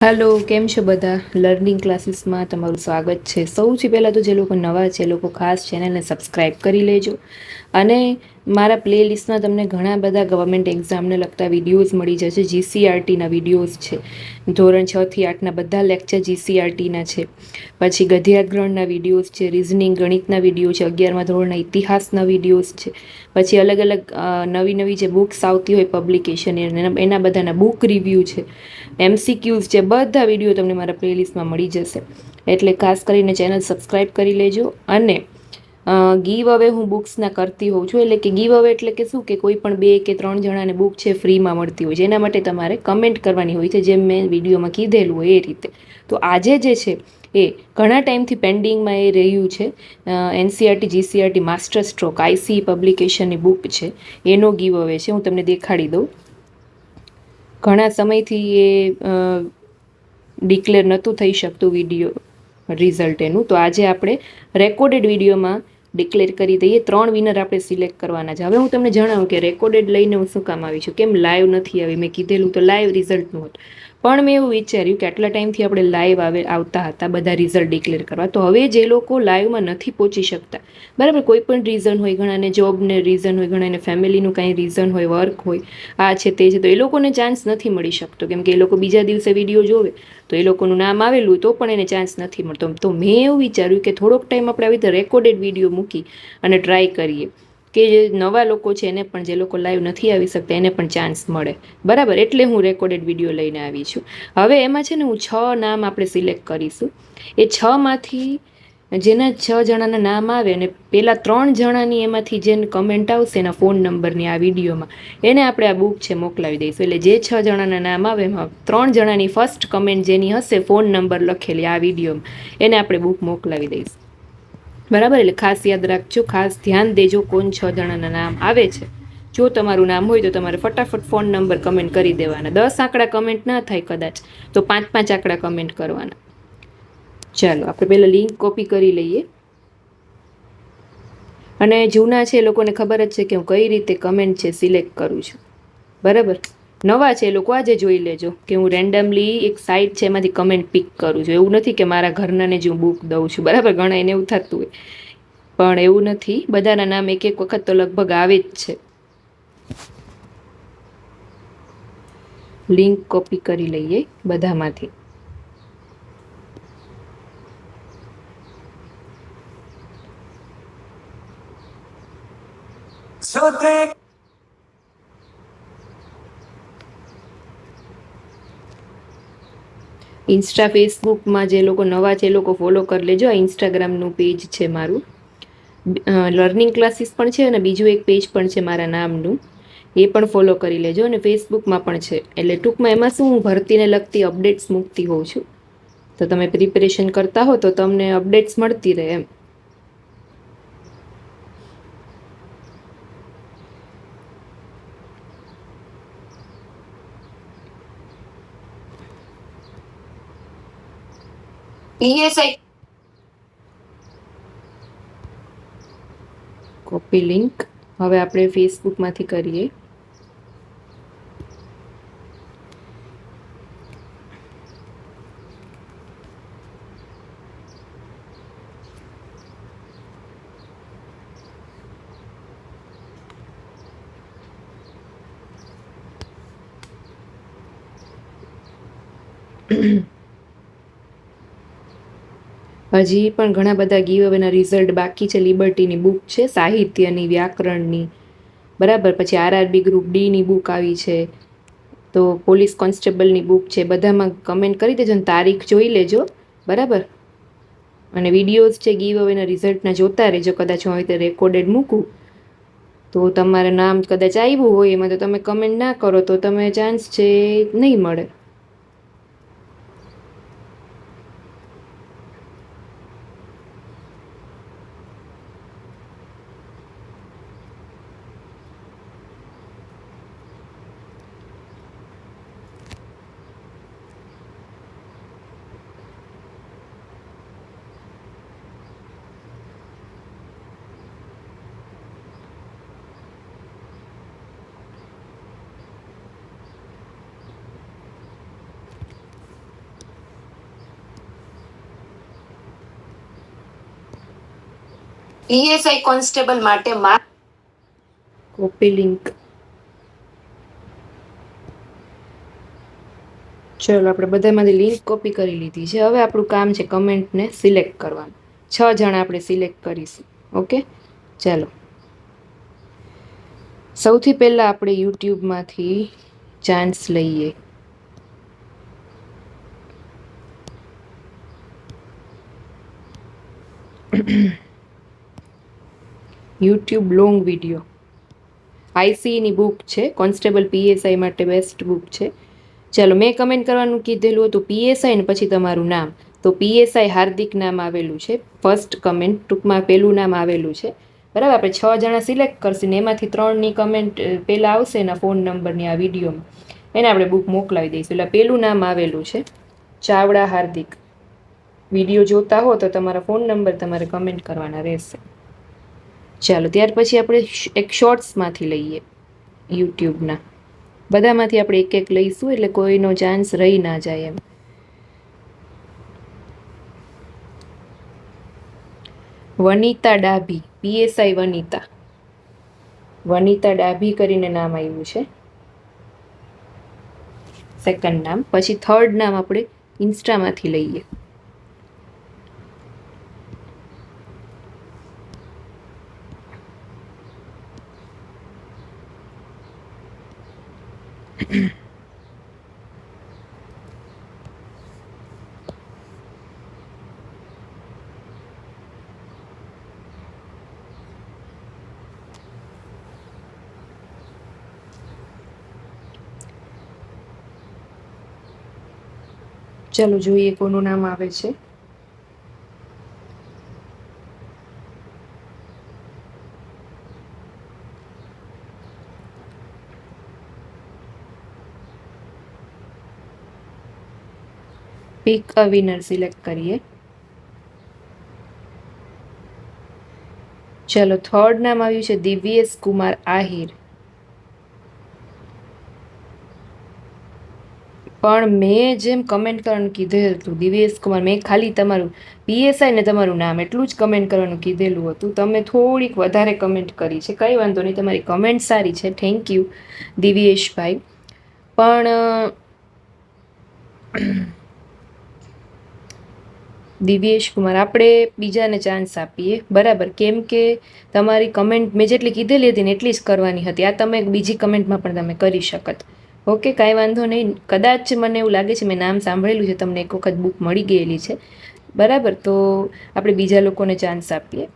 Hello, કેમ છો બધા? લર્નિંગ ક્લાસીસમાં તમારું સ્વાગત છે. સૌથી પહેલાં તો જે લોકો નવા છે એ લોકો ખાસ ચેનલને સબસ્ક્રાઈબ કરી લેજો. અને મારા પ્લેલિસ્ટમાં તમને ઘણા બધા ગવર્મેન્ટ એક્ઝામને લગતા વિડીયોઝ મળી જશે. જીસીઆરટીના વિડીયોઝ છે. ધોરણ 6 થી 8ના બધા લેક્ચર જીસીઆરટીના છે. પછી ગદ્યાર્થ ગ્રહણના વિડીયોઝ છે, રિઝનિંગ ગણિતના વિડીયો છે, 11મા ધોરણના ઇતિહાસના વિડીયોઝ છે. પછી અલગ અલગ નવી જે બુક્સ આવતી હોય પબ્લિકેશન એના બધાના બુક રિવ્યૂ છે, એમસીક્યુઝ છે, બધા વિડીયો તમને મારા પ્લેલિસ્ટમાં મળી જશે. એટલે ખાસ કરીને ચેનલ સબસ્ક્રાઈબ કરી લેજો. અને ગીવ અવે હું બુક્સના કરતી હોઉં છું. એટલે કે ગીવ અવે એટલે કે શું, કે કોઈ પણ 2 કે 3 જણાને બુક છે ફ્રીમાં મળતી હોય છે. એના માટે તમારે કમેન્ટ કરવાની હોય છે, જેમ મેં વિડીયોમાં કીધેલું હોય એ રીતે. તો આજે જે છે એ ઘણા ટાઈમથી પેન્ડિંગમાં એ રહ્યું છે. NCERT GCERT master stroke IC પબ્લિકેશનની બુક છે, એનો ગીવ અવે છે. હું તમને દેખાડી દઉં. ઘણા સમયથી એ ડિક્લેર નહોતું થઈ શકતું વિડીયો રિઝલ્ટ એનું. તો આજે આપણે રેકોર્ડેડ વિડીયોમાં ડિક્લેર કરી દઈએ. 3 વિનર આપણે સિલેક્ટ કરવાના છે. હવે હું તમને જણાવું કે રેકોર્ડેડ લઈને હું શું કામ આવી છું, કેમ લાઈવ નથી આવી. મેં કીધેલું તો લાઈવ રિઝલ્ટનું હતું, પણ મેં એવું વિચાર્યું કે આટલા ટાઈમથી આપણે લાઈવ આવતા હતા બધા રિઝલ્ટ ડિક્લેર કરવા. તો હવે જે લોકો લાઈવમાં નથી પહોંચી શકતા, બરાબર, કોઈ પણ રીઝન હોય, ઘણાને જોબને રીઝન હોય, ઘણાને ફેમિલીનું કાંઈ રીઝન હોય, વર્ક હોય, આ છે તે છે, તો એ લોકોને ચાન્સ નથી મળી શકતો. કેમ કે એ લોકો બીજા દિવસે વિડીયો જોવે તો એ લોકોનું નામ આવેલું તો પણ એને ચાન્સ નથી મળતો. તો મેં એવું વિચાર્યું કે થોડોક ટાઈમ આપણે આવી રીતે રેકોર્ડેડ વિડીયો મૂકી અને ટ્રાય કરીએ કે જે નવા લોકો છે એને પણ, જે લોકો લાઈવ નથી આવી શકતા એને પણ ચાન્સ મળે. બરાબર, એટલે હું રેકોર્ડેડ વિડીયો લઈને આવી છું. હવે એમાં છે ને હું 6 નામ આપણે સિલેક્ટ કરીશું. એ 6માંથી જેના 6 જણાના નામ આવે અને પેલા 3 જણાની એમાંથી જેને કમેન્ટ આવશે એના ફોન નંબરની આ વિડીયોમાં, એને આપણે આ બુક છે મોકલાવી દઈશું. એટલે જે 6 જણાના નામ આવે એમાં 3 જણાની ફર્સ્ટ કમેન્ટ જેની હશે ફોન નંબર લખેલી આ વિડીયોમાં, એને આપણે બુક મોકલાવી દઈશું. બરાબર, એટલે ખાસ યાદ રાખજો, ખાસ ધ્યાન દેજો કોણ 6 જણાના નામ આવે છે. જો તમારું નામ હોય તો તમારે ફટાફટ ફોન નંબર કમેન્ટ કરી દેવાના. 10 આંકડા કમેન્ટ ના થાય કદાચ, તો 5-5 આંકડા કમેન્ટ કરવાના. ચાલો આપણે પહેલાં લિંક કોપી કરી લઈએ. અને જૂના છે એ લોકોને ખબર જ છે કે હું કઈ રીતે કમેન્ટ છે સિલેક્ટ કરું છું. બરાબર, નવા છે એ લોકો આજે જોઈ લેજો કે હું રેન્ડમલી એક સાઇટ છે એમાંથી કમેન્ટ પિક કરું છું. એવું નથી કે મારા ઘરનાને જ હું બુક દઉં છું. બરાબર, ઘણા એને એવું થતું હોય, પણ એવું નથી. બધાના નામ એક વખત તો લગભગ આવે જ છે. લિંક કોપી કરી લઈએ બધામાંથી. ઇન્સ્ટા ફેસબુકમાં જે લોકો નવા છે એ લોકો ફોલો કરી લેજો. આ ઇન્સ્ટાગ્રામનું પેજ છે મારું. લર્નિંગ ક્લાસીસ પણ છે અને બીજું એક પેજ પણ છે મારા નામનું, એ પણ ફોલો કરી લેજો. અને ફેસબુકમાં પણ છે. એટલે ટૂંકમાં એમાં શું, હું ભરતીને લગતી અપડેટ્સ મૂકતી હોઉં છું. તો તમે પ્રિપેરેશન કરતા હો તો તમને અપડેટ્સ મળતી રહે એમ. પીએસઆઈ કોપી લિંક હવે આપણે ફેસબુકમાંથી કરીએ. હજી પણ ઘણા બધા ગીવ અવેના રિઝલ્ટ બાકી છે. લિબર્ટીની બુક છે, સાહિત્યની, વ્યાકરણની, બરાબર. પછી આરઆરબી ગ્રુપ ડીની બુક આવી છે. તો પોલીસ કોન્સ્ટેબલની બુક છે. બધામાં કમેન્ટ કરી દેજો અને તારીખ જોઈ લેજો. બરાબર, અને વિડીયોઝ છે ગીવ અવેના રિઝલ્ટના જોતા રહેજો. કદાચ હું હવે રેકોર્ડેડ મૂકું તો તમારું નામ કદાચ આવ્યું હોય એમાં, તો તમે કમેન્ટ ના કરો તો તમે ચાન્સ છે નહીં મળે. પીએસઆઈ કોન્સ્ટેબલ માટે કોપી લિંક. ચલો આપણે બધામાંથી લિંક કોપી કરી લીધી છે. હવે આપણું કામ છે કમેન્ટને સિલેક્ટ કરવાનું. 6 જણા આપણે સિલેક્ટ કરીશું. ઓકે, ચાલો. સૌથી પહેલાં આપણે યુટ્યુબમાંથી ચાન્સ લઈએ. YouTube long video. આઈસીની બુક છે, કોન્સ્ટેબલ પીએસઆઈ માટે બેસ્ટ બુક છે. ચાલો, મેં કમેન્ટ કરવાનું કીધેલું હતું પીએસઆઈ ને પછી તમારું નામ. તો પીએસઆઈ હાર્દિક નામ આવેલું છે. ફર્સ્ટ કમેન્ટ ટૂંકમાં પહેલું નામ આવેલું છે. બરાબર, આપણે 6 જણા સિલેક્ટ કરશું ને એમાંથી 3ની કમેન્ટ પહેલાં આવશે એના ફોન નંબરની આ વિડીયોમાં, એને આપણે બુક મોકલાવી દઈશું. એટલે પહેલું નામ આવેલું છે ચાવડા હાર્દિક. વિડીયો જોતા હો તો તમારા ફોન નંબર તમારે કમેન્ટ કરવાના રહેશે. ચાલો, ત્યાર પછી આપણે એક શોર્ટ્સમાંથી લઈએ યુટ્યુબના. બધામાંથી આપણે એક એક લઈશું એટલે કોઈનો ચાન્સ રહી ના જાય એમ. વનિતા ડાભી, પીએસઆઈ વનિતા. વનિતા ડાભી કરીને નામ આવ્યું છે, સેકન્ડ નામ. પછી થર્ડ નામ આપણે ઇન્સ્ટામાંથી લઈએ. ચાલો જોઈએ કોનું નામ આવે છે. પિક અ વિનર સિલેક્ટ કરીએ. ચલો, થર્ડ નામ આવ્યું છે દિવ્યેશ કુમાર આહિર. પણ મેં જેમ કમેન્ટ કરવાનું કીધેલું હતું દિવ્યેશ કુમાર, મેં ખાલી તમારું પીએસઆઈ ને તમારું નામ એટલું જ કમેન્ટ કરવાનું કીધેલું હતું. તમે થોડીક વધારે કમેન્ટ કરી છે, કંઈ વાંધો નહીં, તમારી કમેન્ટ સારી છે, થેન્ક યુ દિવ્યેશભાઈ. પણ દિવ્યેશ કુમાર, આપણે બીજાને ચાન્સ આપીએ, બરાબર? કેમ કે તમારી કમેન્ટ મેં જેટલી કીધેલી હતી ને એટલી જ કરવાની હતી. આ તમે બીજી કમેન્ટમાં પણ તમે કરી શકત. ઓકે, કાંઈ વાંધો નહીં. કદાચ મને એવું લાગે છે મેં નામ સાંભળેલું છે, તમને એક વખત બુક મળી ગયેલી છે, બરાબર? તો આપણે બીજા લોકોને ચાન્સ આપીએ.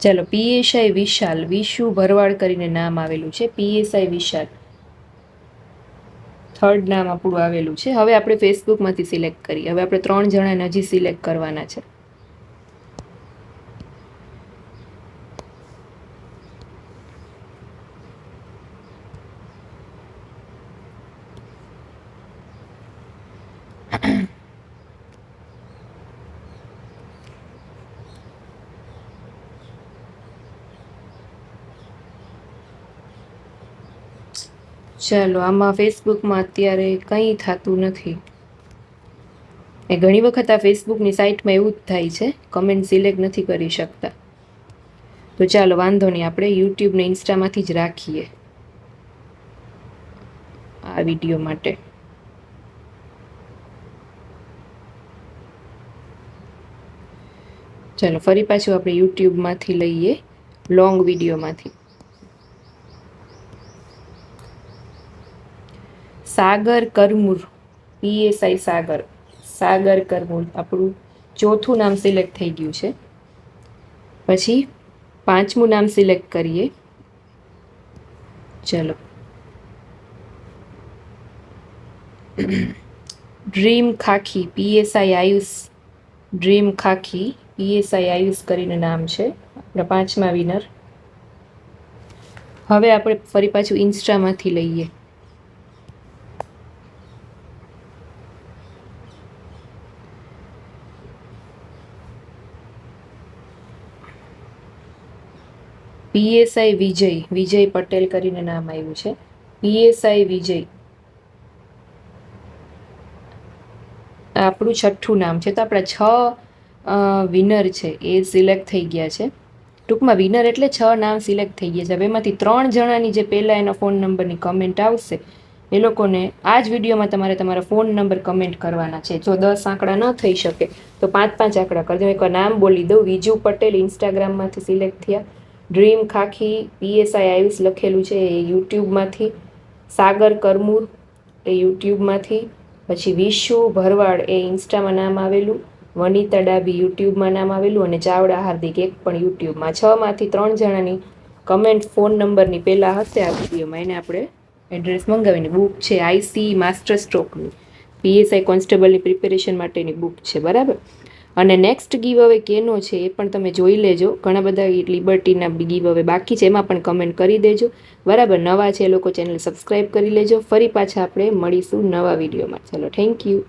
ચાલો, પીએસઆઈ વિશાલ, વિશુ ભરવાડ કરીને નામ આવેલું છે. પીએસઆઈ વિશાલ થર્ડ નામ આપણું આવેલું છે. હવે આપણે ફેસબુકમાંથી સિલેક્ટ કરીએ. હવે આપણે 3 જણાને હજી સિલેક્ટ કરવાના છે. ચાલો, આમાં ફેસબુકમાં અત્યારે કંઈ થતું નથી. એ ઘણી વખત આ ફેસબુકની સાઇટમાં એવું જ થાય છે, કમેન્ટ સિલેક્ટ નથી કરી શકતા. તો ચાલો, વાંધો નહીં, આપણે યુટ્યુબને ઇન્સ્ટામાંથી જ રાખીએ આ વિડીયો માટે. ચાલો, ફરી પાછું આપણે યુટ્યુબમાંથી લઈએ, લોંગ વિડીયોમાંથી. સાગર કરમુર, પીએસઆઈ સાગર. સાગર કરમુર આપણું ચોથું નામ સિલેક્ટ થઈ ગયું છે. પછી 5મું નામ સિલેક્ટ કરીએ. ચલો, dream khaki, PSI Ayush. Dream khaki, PSI Ayush કરીને નામ છે આપણા 5મા વિનર. હવે આપણે ફરી પાછું ઇન્સ્ટામાંથી લઈએ. પીએસઆઈ વિજય, વિજય પટેલ કરીને નામ આવ્યું છે. પીએસઆઈ વિજય. આપણું છઠ્ઠું નામ છે. તો આપણા 6 વિનર છે એ સિલેક્ટ થઈ ગયા છે. ટૂંકમાં વિનર એટલે 6 નામ સિલેક્ટ થઈ ગયા છે. હવે એમાંથી 3 જણાની જે પહેલાં એના ફોન નંબરની કમેન્ટ આવશે એ લોકોને આ જ વિડીયોમાં તમારે તમારા ફોન નંબર કમેન્ટ કરવાના છે. જો 10 આંકડા ન થઈ શકે તો 5-5 આંકડા કરજો. એકવાર નામ બોલી દઉં. વિજુ પટેલ ઇન્સ્ટાગ્રામમાંથી સિલેક્ટ થયા. ડ્રીમ ખાખી PSI આયુષ લખેલું છે એ યુટ્યુબમાંથી. સાગર કરમૂર એ યુટ્યુબમાંથી. પછી વિશુ ભરવાડ એ ઇન્સ્ટામાં નામ આવેલું. વનિતા ડાબી યુટ્યુબમાં નામ આવેલું. અને ચાવડા હાર્દિક એક પણ યુટ્યુબમાં. 6માંથી 3 જણાની કમેન્ટ ફોન નંબરની પહેલાં હશે આ વિડીયોમાં. એને આપણે એડ્રેસ મંગાવીને બુક છે IC માસ્ટર સ્ટ્રોકની PSI કોન્સ્ટેબલની પ્રિપેરેશન માટેની બુક છે, બરાબર. અને નેક્સ્ટ ગીવ અવે કેનો છે એ પણ તમે જોઈ લેજો. ઘણા બધા લિબર્ટીના ગીવ અવે બાકી છે, એમાં પણ કમેન્ટ કરી દેજો, બરાબર. નવા છે એ લોકો ચેનલ સબસ્ક્રાઈબ કરી લેજો. ફરી પાછા આપણે મળીશું નવા વિડીયોમાં. ચલો, થેન્ક યુ.